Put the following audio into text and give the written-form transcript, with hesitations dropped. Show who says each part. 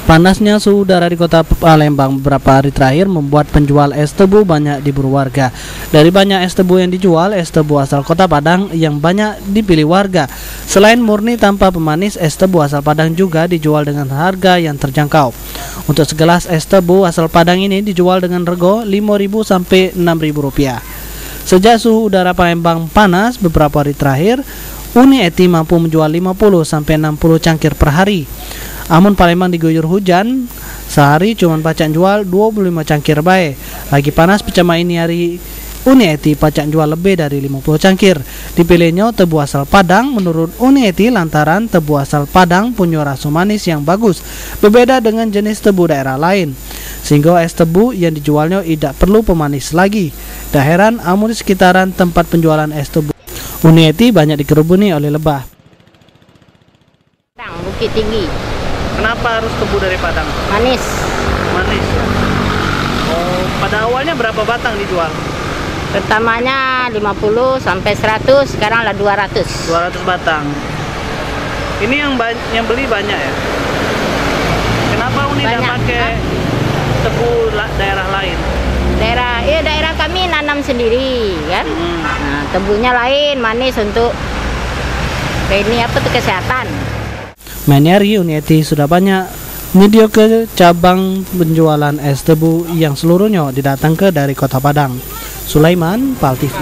Speaker 1: Panasnya suhu udara di kota Palembang beberapa hari terakhir membuat penjual es tebu banyak diburu warga. Dari banyak es tebu yang dijual, es tebu asal kota Padang yang banyak dipilih warga. Selain murni tanpa pemanis, es tebu asal Padang juga dijual dengan harga yang terjangkau. Untuk segelas es tebu asal Padang ini dijual dengan rego Rp5.000 sampai Rp6.000. Sejak suhu udara Palembang panas beberapa hari terakhir, Uni Eti mampu menjual 50 sampai 60 cangkir per hari. Amun Palembang diguyur hujan, sehari cuma pacak jual 25 cangkir bae. Lagi panas pecama ini hari Uni Eti pacak jual lebih dari 50 cangkir. Dipilihnya tebu asal Padang menurut Uni Eti lantaran tebu asal Padang punya rasa manis yang bagus, berbeda dengan jenis tebu daerah lain. Sehingga es tebu yang dijualnya tidak perlu pemanis lagi. Dah heran amun di sekitaran tempat penjualan es tebu Uni Eti banyak dikerubuni oleh lebah.
Speaker 2: Bukit Tinggi.
Speaker 1: Kenapa harus tebu dari Padang?
Speaker 2: Manis.
Speaker 1: Manis. Oh, pada awalnya berapa batang dijual?
Speaker 2: Pertamanya 50 sampai 100, sekarang lah 200.
Speaker 1: 200 batang. Ini yang beli banyak ya? Kenapa Uni tidak pakai tebu daerah lain? Daerah kami nanam sendiri kan. Nah, tebunya lain, manis untuk ini kesehatan. Maniari Uni Eti sudah banyak menyediakan ke cabang penjualan es tebu yang seluruhnya didatangkan dari kota Padang. Sulaiman, PAL TV.